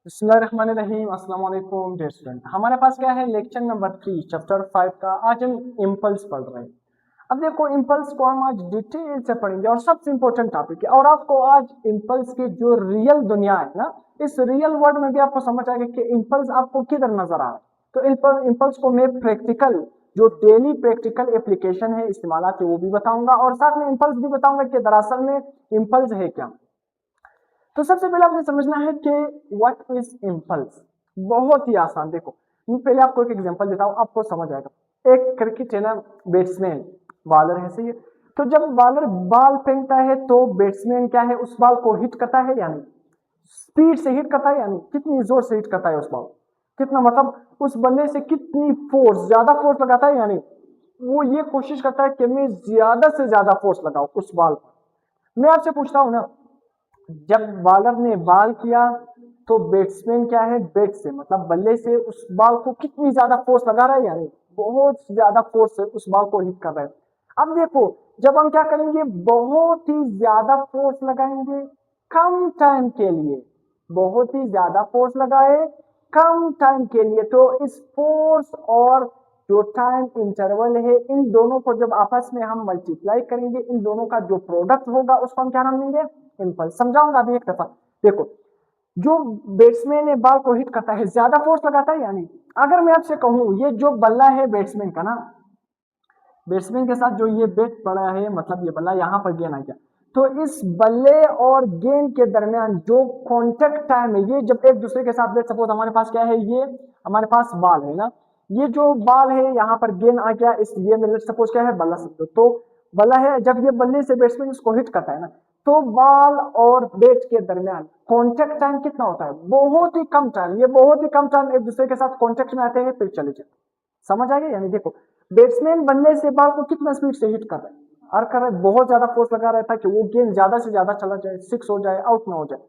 बिस्मिल्लाहिर्रहमानिर्रहीम। अस्सलाम वालेकुम डियर स्टूडेंट। हमारे पास क्या है लेक्चर नंबर 3 चैप्टर 5 का। आज हम इम्पल्स पढ़ रहे हैं। अब देखो इम्पल्स को हम आज डिटेल से पढ़ेंगे और सबसे इम्पोर्टेंट टॉपिक है। और आपको आज इम्पल्स की जो रियल दुनिया है ना, इस रियल वर्ल्ड में भी आपको समझ आएगा कि इम्पल्स आपको किधर नजर आ रहा है। तो इम्पल्स को मैं प्रैक्टिकल जो डेली प्रैक्टिकल एप्लीकेशन है इस्तेमाल है वो भी बताऊंगा और साथ में इम्पल्स भी बताऊंगा कि दरअसल में इम्पल्स है क्या। तो सबसे पहले आपने समझना है कि व्हाट इज इम्पल्स। बहुत ही आसान। देखो मैं पहले आपको एक एग्जांपल देता हूं, आपको समझ आएगा। एक क्रिकेट है ना, बैट्समैन बॉलर है, सही है। तो जब बॉलर बॉल फेंकता है तो बैट्समैन क्या है, उस बॉल को हिट करता है, यानी स्पीड से हिट करता है, यानी कितनी जोर से हिट करता है उस बॉल, कितना मतलब उस बल्ले से कितनी फोर्स, ज्यादा फोर्स लगाता है, यानी वो ये कोशिश करता है कि मैं ज्यादा से ज्यादा फोर्स लगाऊं उस बॉल पर। मैं आपसे पूछता हूं ना, जब बॉलर ने बॉल किया तो बैट्समैन क्या है, बैट से मतलब बल्ले से उस बॉल को कितनी ज्यादा फोर्स लगा रहा है, यानी बहुत ज्यादा फोर्स से उस बॉल को हिट कर रहा है। अब देखो जब हम क्या करेंगे, बहुत ही ज्यादा फोर्स लगाएंगे कम टाइम के लिए, बहुत ही ज्यादा फोर्स लगाए कम टाइम के लिए, तो इस फोर्स और जो टाइम इंटरवल है इन दोनों को जब आपस में हम मल्टीप्लाई करेंगे, इन दोनों का जो प्रोडक्ट होगा उसको हम क्या नाम देंगे, इम्पल्स। समझाऊंगा अभी एक दफा। देखो जो बैट्समैन है बॉल को हिट करता है, ज्यादा फोर्स लगाता है, यानी अगर मैं आपसे कहूं ये जो बल्ला है बैट्समैन का ना, बैट्समैन के साथ जो ये बैट पड़ा है, मतलब ये बल्ला यहाँ पर गेंद आ गया, तो इस बल्ले और गेंद के दरमियान जो कॉन्टेक्ट टाइम है, ये जब एक दूसरे के साथ बैट, सपोज हमारे पास क्या है, ये हमारे पास बॉल है ना, ये जो बॉल है यहाँ पर गेंद आ गया, इस ये में सपोज क्या है, बल्ला समझो, तो बल्ला है, जब ये बल्ले से बैट्समैन इसको हिट करता है ना, तो बॉल और बैट के दरमियान कॉन्टेक्ट टाइम कितना होता है, बहुत ही कम टाइम। ये बहुत ही कम टाइम एक दूसरे के साथ कॉन्टेक्ट में आते हैं फिर चले जाते। समझ आ गया। यानी देखो बैट्समैन बनने से बॉल को कितना स्पीड से हिट कर रहा है, और कर रहा है बहुत ज्यादा फोर्स लगा रहा था कि वो गेंद ज्यादा से ज्यादा चला जाए, सिक्स हो जाए, आउट ना हो जाए।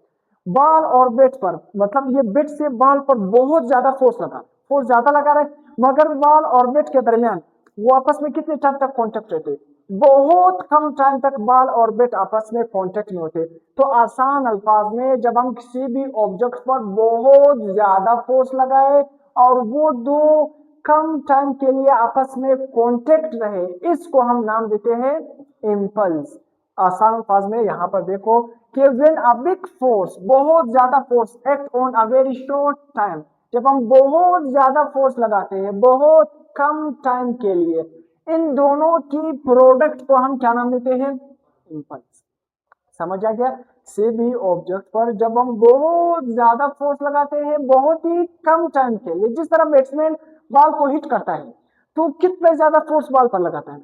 बॉल और बैट पर, मतलब ये बैट से बॉल पर बहुत ज्यादा फोर्स ज्यादा लगा रहा है, मगर बॉल और बैट के दरमियान वो आपस में कितने टाइम तक कॉन्टेक्ट रहते, बहुत कम टाइम तक बॉल और बैट आपस में कॉन्टेक्ट में होते। तो आसान अल्फाज में जब हम किसी भी ऑब्जेक्ट पर बहुत ज्यादा फोर्स लगाए और वो दो कम टाइम के लिए आपस में कांटेक्ट रहे, इसको हम नाम देते हैं इम्पल्स। आसान अल्फाज में यहां पर देखो कि व्हेन अ बिग फोर्स, बहुत ज्यादा force, act on a very short time, जब हम बहुत ज्यादा फोर्स लगाते हैं बहुत कम टाइम के लिए, इन दोनों की प्रोडक्ट को हम क्या नाम देते हैं, इम्पल्स। समझ आ गया। से भी ऑब्जेक्ट पर जब हम बहुत ज्यादा फोर्स लगाते हैं बहुत ही कम टाइम के लिए, जिस तरह बैट्समैन बॉल को हिट करता है तो कितना ज्यादा फोर्स बॉल पर लगाता है,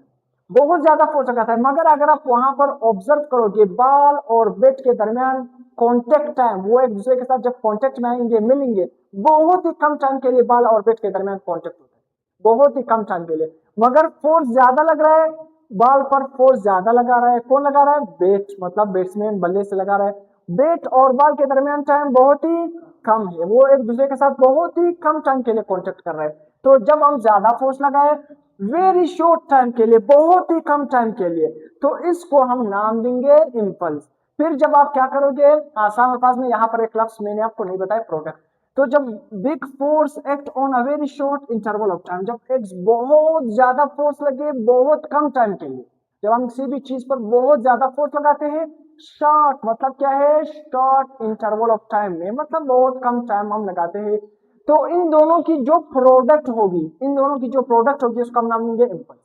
बहुत ज्यादा फोर्स लगाता है, मगर अगर आप वहां पर ऑब्जर्व करोगे बॉल और बैट के दरमियान कॉन्टेक्ट टाइम, वो एक दूसरे के साथ जब कॉन्टेक्ट में आएंगे मिलेंगे, बहुत ही कम टाइम के लिए बॉल और बैट के दरमियान कॉन्टेक्ट होता है, बहुत ही कम टाइम के लिए, मगर फोर्स ज्यादा लग रहा है, बॉल पर फोर्स ज्यादा लगा रहा है, कौन लगा रहा है, बैट, मतलब बैट्समैन बल्ले से लगा रहा है। बैट और बॉल के दरमियान टाइम बहुत ही कम है, वो एक दूसरे के साथ बहुत ही कम टाइम के लिए कॉन्टेक्ट कर रहे हैं। तो जब हम ज्यादा फोर्स लगाए वेरी शॉर्ट टाइम के लिए, बहुत ही कम टाइम के लिए, तो इसको हम नाम देंगे इम्पल्स। फिर जब आप क्या करोगे, आसान अल्फाज में यहां पर एक लफ्ज मैंने आपको नहीं बताया, प्रोडक्ट। तो जब big force act on a very short interval of time, जब एक बहुत ज्यादा फोर्स लगे बहुत कम टाइम के लिए, जब हम किसी भी चीज पर बहुत ज्यादा फोर्स लगाते हैं शॉर्ट, मतलब क्या है, शॉर्ट इंटरवल ऑफ टाइम में, मतलब बहुत कम टाइम हम लगाते हैं, तो इन दोनों की जो प्रोडक्ट होगी, इन दोनों की जो प्रोडक्ट होगी उसका हम नाम देंगे इम्पल्स।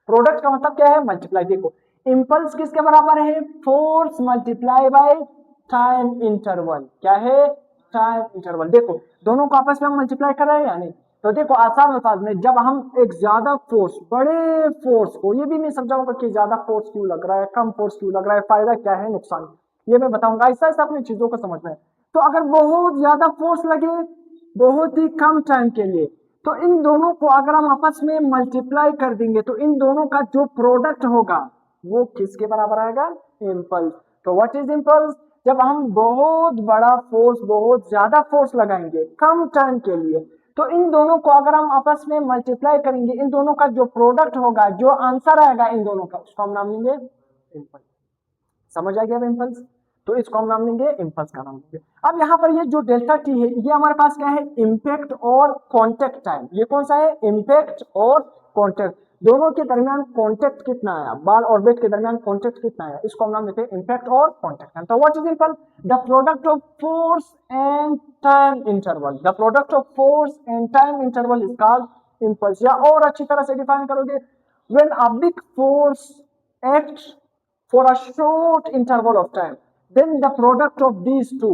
प्रोडक्ट का मतलब क्या है, मल्टीप्लाई। देखो इम्पल्स किसके बराबर है, force multiply by time interval. क्या है, टाइम इंटरवल। देखो दोनों को आपस में हम मल्टीप्लाई कर रहे हैं या नहीं। तो देखो आसान अल्फाज में जब हम एक ज्यादा फोर्स, बड़े फोर्स को, ये भी मैं समझाऊंगा कि ज्यादा फोर्स क्यों लग रहा है, कम फोर्स क्यों लग रहा है, फायदा क्या है, नुकसान, ये मैं बताऊंगा। ऐसा ऐसा अपनी चीजों को समझना है। तो अगर बहुत ज्यादा फोर्स लगे बहुत ही कम टाइम के लिए, तो इन दोनों को अगर हम आपस में मल्टीप्लाई कर देंगे तो इन दोनों का जो प्रोडक्ट होगा वो किसके बराबर आएगा, इम्पल्स। तो व्हाट इज इम्पल्स, जब हम बहुत बड़ा फोर्स, बहुत ज्यादा फोर्स लगाएंगे कम टाइम के लिए, तो इन दोनों को अगर हम आपस में मल्टीप्लाई करेंगे, इन दोनों का जो प्रोडक्ट होगा, जो आंसर आएगा इन दोनों का, उसको हम नाम लेंगे इम्पल्स। समझ आ गया इम्पल्स। तो इसको हम नाम देंगे इम्पल्स का नाम देंगे। अब यहाँ पर ये जो डेल्टा टी है ये हमारे पास क्या है, इम्पैक्ट और कॉन्टेक्ट टाइम। ये कौन सा है, इम्पैक्ट और कॉन्टेक्ट, दोनों के दरमियान कॉन्टेक्ट कितना आया, बाल और वेट के दरमियान कॉन्टेक्ट कितना आया, इसको हम नाम देते हैं इम्पैक्ट और कॉन्टेक्ट टाइम। तो what is impulse, the product of force and time interval, the product of force and time interval is called impulse. या और अच्छी तरह से डिफाइन करोगे, when a big force act for a short interval of time then the product of these two,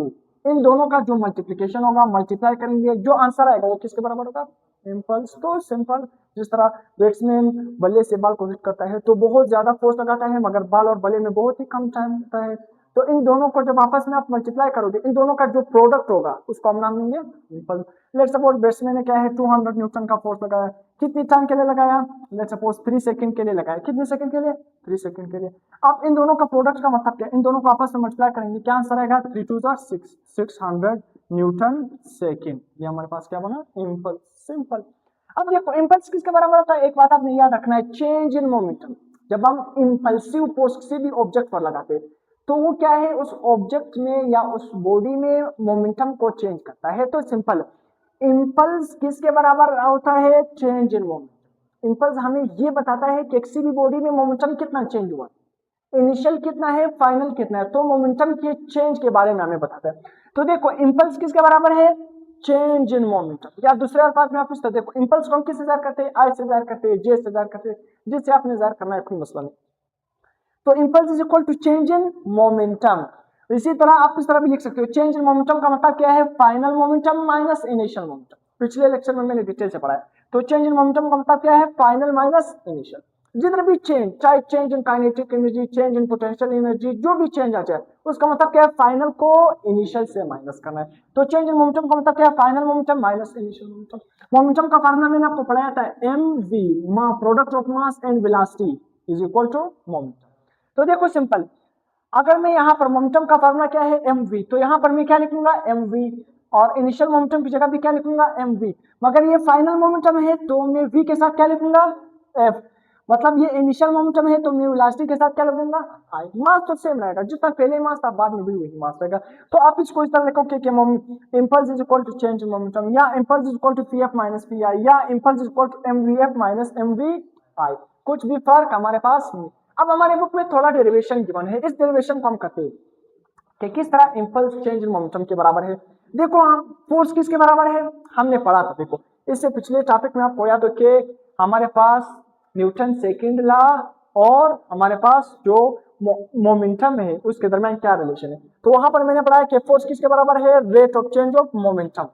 इन दोनों का जो मल्टीप्लिकेशन होगा, मल्टीप्लाई करेंगे, जो आंसर आएगा वो किसके बराबर होगा, इम्पल्स। तो सिंपल, जिस तरह बैट्समैन बल्ले से बॉल को हिट करता है तो बहुत ज्यादा फोर्स लगाता है मगर बॉल और बल्ले में बहुत ही कम टाइम होता है, तो इन दोनों को जब आपस में आप मल्टीप्लाई करोगे, इन दोनों का जो प्रोडक्ट होगा उसको हम नाम देंगे इम्पल्स। लेट्स सपोज बैट्समैन ने क्या है 200 न्यूटन का फोर्स लगाया, कितनी टाइम के लिए लगाया, लेट्स सपोज 3 सेकंड के लिए लगाया, कितने सेकंड के लिए, 3 सेकंड के लिए। अब इन दोनों का प्रोडक्ट का मतलब क्या, इन दोनों को आपस में मल्टीप्लाई करेंगे, क्या आंसर आएगा, 3 2 6, 600 न्यूटन सेकंड। ये हमारे पास क्या बना, इम्पल्स। सिंपल। अब ये इम्पल्स किसके बराबर होता है, एक बात आपने याद रखना है, चेंज इन मोमेंटम। जब हम इम्पल्सिव फोर्स किसी भी ऑब्जेक्ट पर लगाते हैं तो वो क्या है, उस ऑब्जेक्ट में या उस बॉडी में मोमेंटम को चेंज करता है। तो सिंपल, इम्पल्स किसके बराबर होता है, चेंज इन मोमेंटम। इम्पल्स हमें ये बताता है कि किसी भी बॉडी में मोमेंटम कितना चेंज हुआ, इनिशियल कितना है, फाइनल कितना है, तो मोमेंटम के चेंज के बारे में हमें बताता है। तो देखो इम्पल्स किसके बराबर है, चेंज इन मोमेंटम। या दूसरे अल्फाज में आप पूछते देखो इम्पल्स को हम किससे जाहिर करते हैं, आई से जाहिर करते हैं, जे से जाहिर करते हैं, जिससे आपने जाहिर करना है कोई मसला नहीं। तो impulse is equal to change in momentum. इसी तरह आप इस तरह भी लिख सकते हो, चेंज इन मोमेंटम का मतलब क्या है, final momentum minus initial momentum. पिछले लेक्चर में मैंने डिटेल से पढ़ाया। तो चेंज इन मोमेंटम का मतलब क्या है, फाइनल माइनस इनिशियल। जिधर भी चेंज, चाहे change in kinetic energy, change in potential energy, जो भी चेंज आ जाए उसका मतलब क्या है, फाइनल को इनिशियल से माइनस करना है। तो चेंज इन मोमेंटम का मतलब क्या है, final momentum minus initial momentum. Momentum का फार्मूला मैंने आपको पढ़ाया था, mv, product of mass and velocity is equal to momentum. तो देखो सिंपल, अगर मैं यहाँ पर मोमेंटम का फार्मूला क्या है, mv, तो यहाँ पर मैं क्या लिखूंगा, mv, और इनिशियल मोमेंटम की जगह भी क्या लिखूंगा, mv। मगर ये फाइनल मोमेंटम है तो मैं v के साथ क्या लिखूंगा, f। मतलब ये इनिशियल मोमेंटम है तो मैं वेलोसिटी के साथ क्या लिखूंगा, i। मास तो सेम रहेगा, जितना पहले मास था बाद में भी वही मास रहेगा। तो आप इसको इस तरह लिखोगे कि impulse is equal to change in momentum, या impulse is equal to pf minus pi, या impulse is equal to mvf minus mvi। कुछ भी फर्क हमारे पास नहीं। अब हमारे बुक में थोड़ा डेरिवेशन गिवन है, इस डेरिवेशन को हम कहते हैं कि किस तरह इम्पल्स चेंज इन मोमेंटम के बराबर है। देखो फोर्स किसके बराबर है, हमने पढ़ा था। देखो इससे पिछले टॉपिक में आपको याद हो कि हमारे पास न्यूटन सेकंड लॉ और हमारे पास जो मोमेंटम है उसके दरमियान क्या रिलेशन है। तो वहां पर मैंने पढ़ा कि फोर्स किसके बराबर है, rate of change of momentum,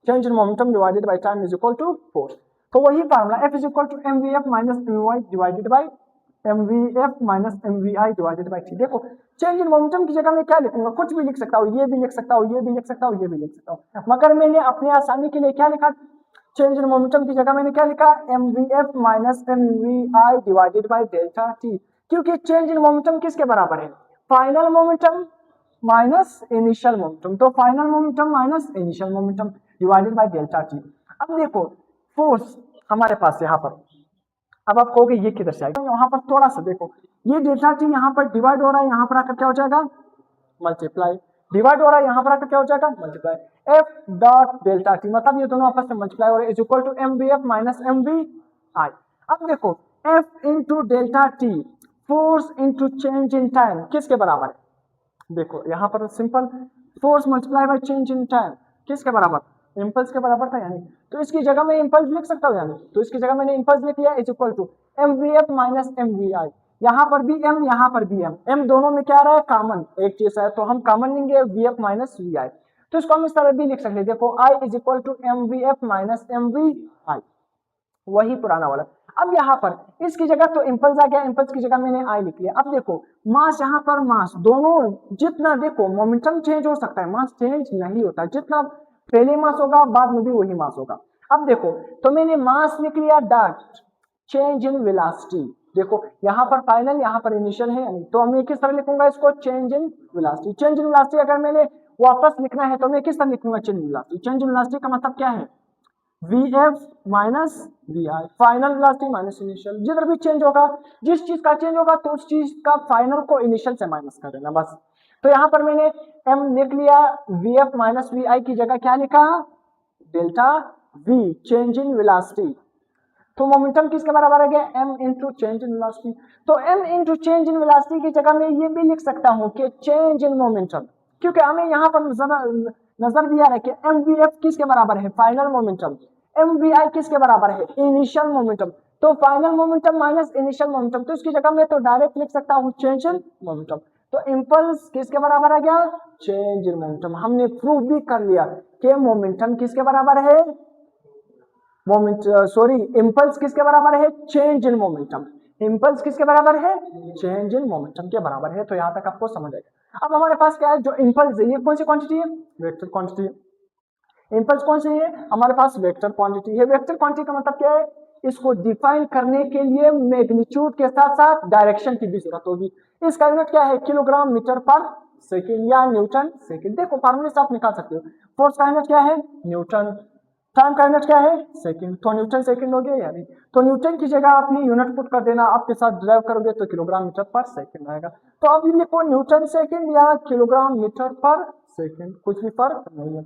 change in momentum divided by time is equal to force. तो वही formula F is equal to mvf minus mvy divided by mvf minus mvi divided by t। देखो change in momentum की जगह मैं क्या लिखूंगा, कुछ भी लिख सकता हूँ, ये भी लिख सकता हूँ, ये भी लिख सकता हूँ, ये भी लिख सकता हूँ, मगर मैंने अपनी आसानी के लिए क्या लिखा, चेंज इन मोमेंटम की जगह मैंने क्या लिखा, mvf minus mvi divided by delta t। क्योंकि चेंज इन मोमेंटम किसके बराबर है, final momentum minus initial momentum. तो final momentum minus initial momentum divided by delta t। अब देखो फोर्स हमारे पास यहाँ पर, अब आप कहोगे ये किधर से आएगा, वहां पर थोड़ा सा देखो, ये डेल्टा टी यहाँ पर डिवाइड हो रहा है, यहाँ पर आकर क्या हो जाएगा, मल्टीप्लाई, डिवाइड हो रहा है, यहाँ पर आकर क्या हो जाएगा, multiply. F dot delta T मतलब ये दोनों आपस में मल्टीप्लाई हो रहे हैं, is equal to mvf minus mvi। अब देखो F into delta T, force into change in time किसके बराबर है, देखो यहाँ पर simple, force multiply by change in time किसके बराबर, इम्पल्स के बराबर था यानी। तो इसकी जगह मैं इम्पल्स लिख सकता हूँ यानी, तो इसकी जगह मैंने इम्पल्स लिख लिया, is equal to mvf minus mvi। यहाँ पर भी m, यहाँ पर भी m दोनों में क्या रहा है, कॉमन एक चीज है, तो हम कॉमन लेंगे vf माइनस vi। तो इसको हम इस तरह भी लिख सकते हैं, देखो i is equal to mvf minus mvi, वही पुराना वाला। अब यहाँ पर इसकी जगह तो इम्पल्स आ गया, इम्पल्स की जगह मैंने आई लिख लिया। अब देखो मास, यहाँ पर मास दोनों, जितना देखो मोमेंटम चेंज हो सकता है, मास चेंज नहीं होता, जितना पहले मास होगा बाद में भी वही मास होगा। अब देखो तो मैंने मास लिख लिया डॉट चेंज इन वेलोसिटी, देखो यहाँ पर फाइनल यहाँ पर इनिशियल है, तो मैं किस तरह लिखूंगा इसको, change in velocity. Change in velocity अगर मैंने वापस लिखना है तो मैं किस तरह लिखूंगा, change in velocity. Change in velocity का मतलब क्या है, vf minus vi, final velocity minus initial. जिधर भी चेंज होगा, जिस चीज का चेंज होगा तो उस चीज का फाइनल को इनिशियल से माइनस कर देना बस। तो यहाँ पर मैंने m लिख लिया, vf माइनस vi की जगह क्या लिखा, delta v, change in velocity. तो मोमेंटम किसके बराबर आ गया, m into change in velocity. तो m into change in velocity की जगह मैं ये भी लिख सकता हूँ कि चेंज इन मोमेंटम, क्योंकि हमें यहाँ पर नजर दिया है कि mvf किसके बराबर है, फाइनल मोमेंटम, mvi किसके बराबर है, इनिशियल मोमेंटम। तो final momentum minus initial momentum, तो इसकी जगह मैं तो डायरेक्ट लिख सकता हूँ चेंज इन मोमेंटम। तो इंपल्स किसके बराबर आ गया, चेंज इन मोमेंटम। हमने प्रूव भी कर लिया कि मोमेंटम किसके बराबर है, इंपल्स किसके बराबर है, चेंज इन मोमेंटम। इंपल्स किसके बराबर है, चेंज इन मोमेंटम के बराबर है। तो यहां तक आपको समझ आएगा। अब हमारे पास क्या है, जो इंपल्स है ये कौन सी क्वांटिटी है, वेक्टर क्वांटिटी है। इंपल्स कौन सी है, हमारे पास वेक्टर क्वांटिटी है। वेक्टर क्वांटिटी का मतलब क्या है, इसको डिफाइन करने के लिए मैग्नीट्यूड के साथ साथ डायरेक्शन की भी जरूरत होगी। इसका यूनिट क्या है, किलोग्राम मीटर पर सेकेंड या न्यूटन सेकेंड। देखो फार्मूले से आप निकाल सकते हो। फोर्स का यूनिट क्या है, न्यूटन। टाइम का यूनिट क्या है, सेकंड। तो न्यूटन सेकंड हो गया या नहीं, तो न्यूटन की जगह आपने यूनिट पुट कर देना, आपके साथ ड्राइव करोगे तो किलोग्राम मीटर पर सेकंड आएगा। तो अब लिखो न्यूटन सेकंड या किलोग्राम मीटर पर सेकंड, कुछ भी फर्क नहीं है।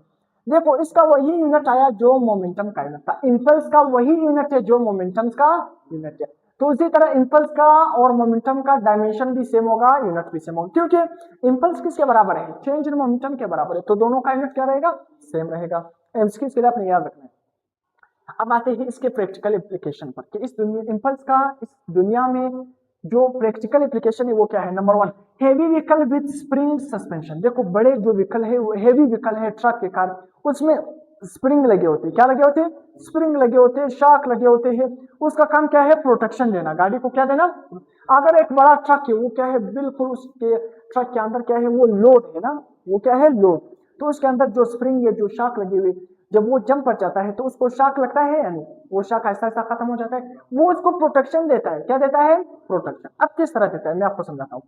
देखो इसका वही यूनिट आया जो मोमेंटम का यूनिट था, इंपल्स का वही यूनिट है जो मोमेंटम का यूनिट है। तो उसी तरह इंपल्स का और मोमेंटम का डायमेंशन भी सेम होगा, यूनिट भी सेम होगा, क्योंकि इंपल्स किसके बराबर है, चेंज इन मोमेंटम के बराबर है। तो दोनों का यूनिट क्या रहेगा, सेम रहेगा। एमसीक्यू के लिए आपने याद रखना है। अब आते हैं इसके प्रैक्टिकल एप्लीकेशन पर कि इस दुनिया इंपल्स का इस दुनिया में जो प्रैक्टिकल एप्लीकेशन है वो क्या है। Number 1, heavy vehicle with spring suspension. देखो बड़े जो व्हीकल है वो हेवी व्हीकल है, ट्रक के कार, उसमें स्प्रिंग लगे होते हैं। क्या लगे होते हैं, स्प्रिंग लगे होते हैं, शाक लगे होते हैं। उसका काम क्या है, प्रोटेक्शन देना, गाड़ी को क्या देना। अगर एक बड़ा ट्रक है वो क्या है, बिल्कुल उसके ट्रक के अंदर क्या है, वो लोड है ना, वो क्या है, लोड। तो उसके अंदर जो स्प्रिंग है, जो शाक लगी हुई, जब वो जंप कर जाता है तो उसको शाक लगता है या नहीं, वो शाक ऐसा ऐसा खत्म हो जाता है, वो उसको प्रोटेक्शन देता है। क्या देता है, प्रोटेक्शन। अब किस तरह देता है मैं आपको समझाता हूँ।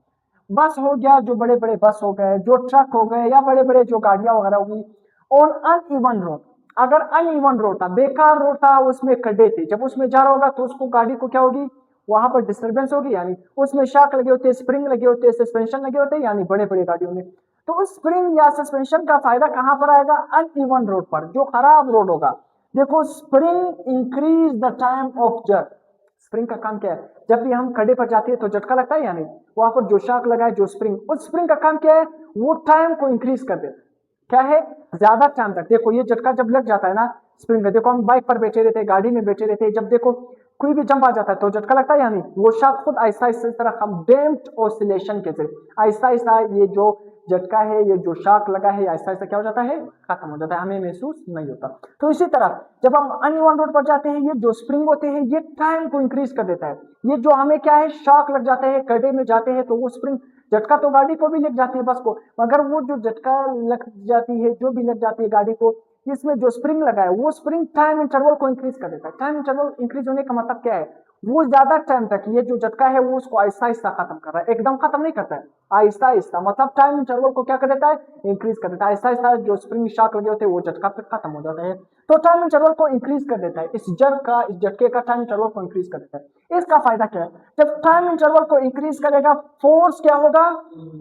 बस हो गया, जो बड़े बड़े बस हो गए, जो ट्रक हो गए, या बड़े बड़े जो गाड़ियां वगैरह होगी, ऑन अनइवन रोड, अगर अनइवन रोड था, बेकार रोड था, उसमें खड्डे थे, जब उसमें जा रहा होगा तो उसको गाड़ी को क्या होगी, वहां पर डिस्टर्बेंस होगी, यानी उसमें शाक लगे होते हैं, स्प्रिंग लगे होते हैं, सस्पेंशन लगे होते हैं, यानी बड़े बड़े गाड़ियों में। तो उस स्प्रिंग या सस्पेंशन का फायदा कहां पर आएगा, अनइवन रोड पर, जो खराब रोड होगा। देखो spring increase the time of jerk. Spring का काम क्या है, जब भी हम खड्डे पर जाते हैं तो झटका लगता है, यानी वहां पर जो शाक लगा है, जो स्प्रिंग, उस स्प्रिंग का काम क्या है, वो टाइम को इंक्रीज कर देता है। क्या है, ज्यादा टाइम तक। देखो ये झटका जब लग जाता है ना स्प्रिंग का, देखो हम बाइक पर बैठे रहते हैं, गाड़ी में बैठे रहते हैं, जब देखो कोई भी जंप आ जाता है तो झटका लगता है, यानी वो शाक खुद आहिस्ता आहिस्ता इस तरह हम डेम्प्ड ऑसिलेशन के जरिए आहिस्ता आहिस्ता ये जो झटका है, ये जो शाक लगा है, आहिस्ता आहिस्ता क्या हो जाता है, खत्म हो जाता है, हमें महसूस नहीं होता। तो इसी तरह जब हम अनइवन रोड पर जाते हैं, ये जो स्प्रिंग होते हैं ये टाइम को इंक्रीज कर देता है। ये जो हमें क्या है, शॉक लग जाते हैं, खड्डे में जाते हैं, तो वो स्प्रिंग, झटका तो गाड़ी को भी लग जाती है, बस को, मगर वो जो झटका लग जाती है, जो भी लग जाती है गाड़ी को, इसमें जो स्प्रिंग लगा है वो स्प्रिंग टाइम इंटरवल को इंक्रीज कर देता है। टाइम इंटरवल इंक्रीज होने का मतलब क्या है, वो ज्यादा टाइम तक ये जो झटका है वो उसको आहिस्ता आहिस्ता खत्म कर रहा है, एकदम खत्म नहीं करता है, आहिस्ता आहिस्ता, मतलब टाइम इंटरवल को क्या कर देता है, इंक्रीज कर देता है। आहिस्ता आहिस्ता जो स्प्रिंग शॉक लगे होते हैं वो झटका फिर खत्म हो जाता है, तो टाइम इंटरवल को इंक्रीज कर देता है। इस झटके का टाइम इंटरवल को इंक्रीज कर देता है। इसका फायदा क्या है, जब टाइम इंटरवल को इंक्रीज करेगा फोर्स क्या होगा,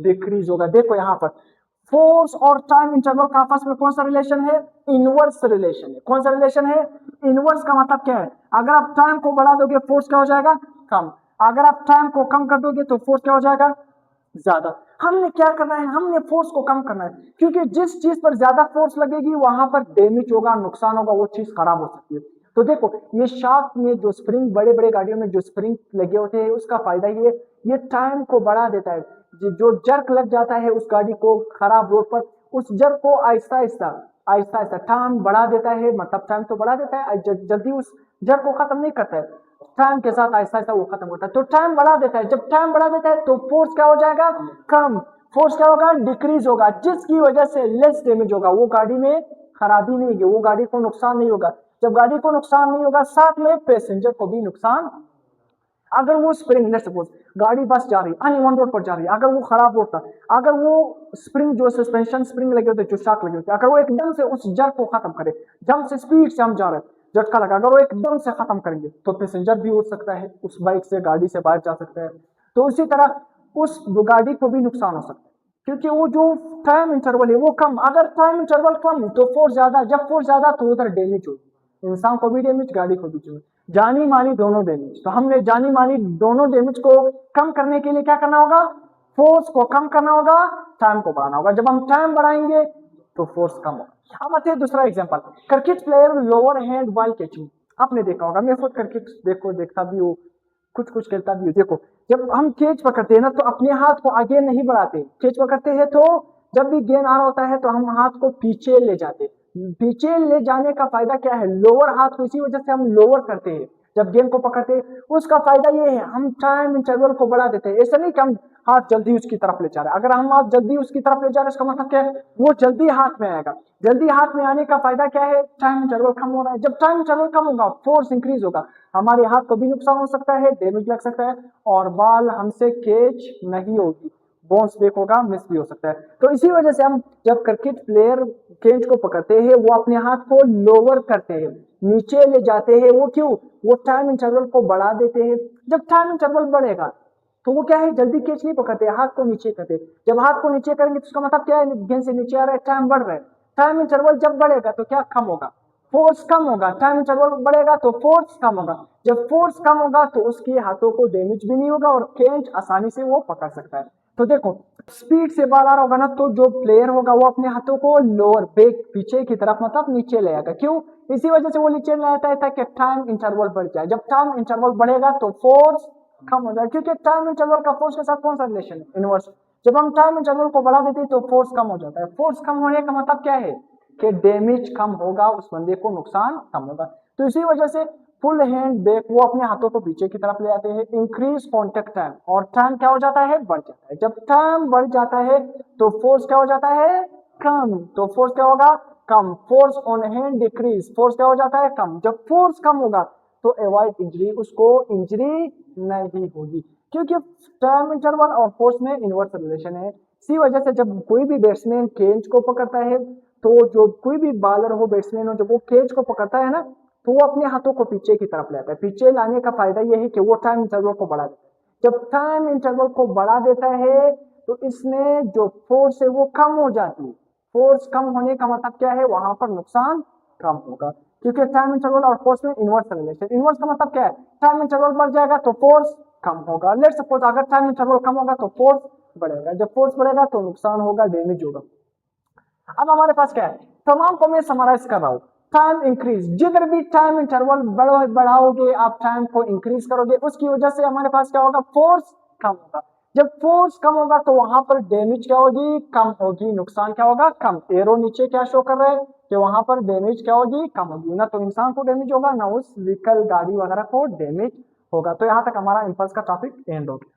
डिक्रीज होगा। देखो यहाँ पर फोर्स और टाइम इंटरवल का आपस में कौन सा रिलेशन है, इनवर्स रिलेशन है। कौन सा रिलेशन है, इनवर्स। का मतलब क्या है, अगर आप टाइम को बढ़ा दोगे फोर्स क्या हो जाएगा, कम। अगर आप टाइम को कम कर दोगे तो फोर्स क्या हो जाएगा, ज्यादा। हमने क्या करना है, हमने फोर्स को कम करना है, क्योंकि जिस चीज पर ज्यादा फोर्स लगेगी वहां पर डैमेज होगा, नुकसान होगा, वो चीज खराब हो सकती है। तो देखो ये शाफ्ट में जो स्प्रिंग, बड़े बड़े गाड़ियों में जो स्प्रिंग लगे होते हैं, उसका फायदा ये टाइम को बढ़ा देता है। जो जर्क लग जाता है उस गाड़ी को खराब रोड पर, उस जर्क को आहिस्ता आहिस्ता टाइम बढ़ा देता है, मतलब टाइम तो बढ़ा देता है, जल्दी उस जर्क को खत्म नहीं करता है, टाइम के साथ आहिस्ता आहिस्ता वो खत्म होता है। तो टाइम बढ़ा देता है, जब टाइम बढ़ा देता है तो फोर्स क्या हो जाएगा, कम। फोर्स क्या होगा, डिक्रीज होगा, जिसकी वजह से लेस डैमेज होगा, वो गाड़ी में खराबी नहीं होगी, वो गाड़ी को नुकसान नहीं होगा। जब गाड़ी को नुकसान नहीं होगा, साथ में पैसेंजर को भी नुकसान। अगर वो स्प्रिंग, लेट्स सपोज गाड़ी बस जा रही है, अनइवन रोड पर जा रही है, अगर वो खराब रोड था, अगर वो स्प्रिंग जो सस्पेंशन स्प्रिंग लगे होते, जो शाक लगे होते, अगर वो एकदम से उस जर्क को खत्म करे, जम से स्पीड से हम जा रहे हैं, झटका लगा, अगर वो एकदम से खत्म करेंगे तो पैसेंजर भी उठ सकता है, उस बाइक से, गाड़ी से बाहर जा सकता है। तो इसी तरह उस गाड़ी को भी नुकसान हो सकता है। क्योंकि वो जो टाइम इंटरवल है वो कम, अगर टाइम इंटरवल कम तो फोर्स ज्यादा, जब फोर्स ज्यादा तो उधर डैमेज होगी, इंसान को भी डैमेज, गाड़ी को भी डैमेज, जानी मानी दोनों डैमेज। तो हमने जानी मानी दोनों डैमेज को कम करने के लिए क्या करना होगा, फोर्स को कम करना होगा, टाइम को बढ़ाना होगा। जब हम टाइम बढ़ाएंगे तो फोर्स कम होगा। अब आते हैं दूसरा example, cricket player lower hand ball catching. आपने देखा होगा, मैं खुद क्रिकेट देखता भी हूँ, कुछ कुछ खेलता भी हूँ। देखो जब हम कैच पकड़ते हैं ना तो अपने हाथ को आगे नहीं बढ़ाते, कैच पकड़ते हैं तो जब भी गेंद आ रहा होता है तो हम हाथ को पीछे ले जाते। पीछे ले जाने का फायदा क्या है, लोअर हाथ को इसी वजह से हम लोअर करते हैं जब गेंद को पकड़ते हैं। उसका फायदा ये है हम टाइम इंटरवल को बढ़ा देते हैं। ऐसा नहीं कि हम हाथ जल्दी उसकी तरफ ले जा रहे हैं, अगर हम हाथ जल्दी उसकी तरफ ले जा रहे हैं इसका मतलब क्या है, वो जल्दी हाथ में आएगा। जल्दी हाथ में आने का फायदा क्या है, टाइम इंटरवल कम हो रहा है। जब टाइम इंटरवल कम होगा फोर्स इंक्रीज होगा, हमारे हाथ को भी नुकसान हो सकता है, डैमेज लग सकता है, और बॉल हमसे कैच नहीं होगी, बाउंस बैक होगा, मिस भी हो सकता है। तो इसी वजह से हम जब क्रिकेट प्लेयर कैच को पकड़ते हैं वो अपने हाथ को लोअर करते हैं, नीचे ले जाते हैं। वो क्यों, वो टाइम इंटरवल को बढ़ा देते हैं। जब टाइम इंटरवल बढ़ेगा तो वो क्या है, जल्दी कैच नहीं पकड़ते, हाथ को नीचे करते। जब हाथ को नीचे करेंगे तो उसका मतलब क्या है, गेंद से नीचे आ रहा है, टाइम बढ़ रहा है। टाइम इंटरवल जब बढ़ेगा तो क्या कम होगा, फोर्स कम होगा। टाइम इंटरवल बढ़ेगा तो फोर्स कम होगा। जब फोर्स कम होगा तो उसके हाथों को डैमेज भी नहीं होगा और कैच आसानी से वो पकड़ सकता है। तो देखो स्पीड से बॉल आ रहा होगा ना तो जो प्लेयर होगा वो अपने हाथों को लोअर बैक पीछे की तरफ मतलब नीचे ले आएगा। क्यों, इसी वजह से वो नीचे ले आता है ताकि टाइम इंटरवल बढ़ जाए। जब टाइम इंटरवल बढ़ेगा तो फोर्स कम हो जाए, क्योंकि टाइम इंटरवल का फोर्स के साथ कौन सा रिलेशन है, इनवर्स। जब हम टाइम इंटरवल को बढ़ा देते हैं तो फोर्स कम हो जाता है। फोर्स कम होने का मतलब क्या है कि डैमेज कम होगा, उस बंदे को नुकसान कम होगा। तो इसी वजह से फुल हैंड बैक वो अपने हाथों को पीछे की तरफ ले आते हैं। इंक्रीज कॉन्टेक्ट टाइम, और टाइम क्या हो जाता है, बढ़ जाता है। जब टाइम बढ़ जाता है तो फोर्स क्या हो जाता है, कम। तो फोर्स क्या होगा, कम। Force on hand decrease, force क्या हो जाता है, कम। जब फोर्स कम होगा तो अवॉइड इंजरी, उसको इंजरी नहीं होगी, क्योंकि टाइम इंटरवल और फोर्स में इनवर्स रिलेशन है। इसी वजह से जब कोई भी बैट्समैन कैच को पकड़ता है तो जो कोई भी बॉलर हो, बैट्समैन हो, जब वो कैच को पकड़ता है ना तो वो अपने हाथों को पीछे की तरफ लाता है। पीछे लाने का फायदा यह है कि वो टाइम इंटरवल को बढ़ा देता है। जब टाइम इंटरवल को बढ़ा देता है तो इसमें जो फोर्स है वो कम हो जाती है। फोर्स कम होने का मतलब क्या है, वहां पर नुकसान कम होगा, क्योंकि टाइम इंटरवल और फोर्स में इनवर्स रिलेशन। इनवर्स का मतलब क्या है, टाइम इंटरवल बढ़ जाएगा तो फोर्स कम होगा। लेट सपोज अगर टाइम इंटरवल कम होगा तो फोर्स बढ़ेगा, जब फोर्स बढ़ेगा तो नुकसान होगा, डैमेज होगा। अब हमारे पास क्या है, तमाम को मैं समराइज कर रहा हूं। टाइम इंक्रीज, जिधर भी टाइम इंटरवल बढ़ाओगे आप, टाइम को इंक्रीज करोगे, उसकी वजह से हमारे पास क्या होगा, फोर्स कम होगा। जब फोर्स कम होगा तो वहां पर डैमेज क्या होगी, कम होगी, नुकसान क्या होगा, कम। एरो नीचे क्या शो कर रहा है कि वहां पर डैमेज क्या होगी, कम होगी। ना तो इंसान को डैमेज होगा, ना उस व्हीकल गाड़ी वगैरह को डैमेज होगा। तो यहाँ तक हमारा इंपल्स का टॉपिक एंड हो गया।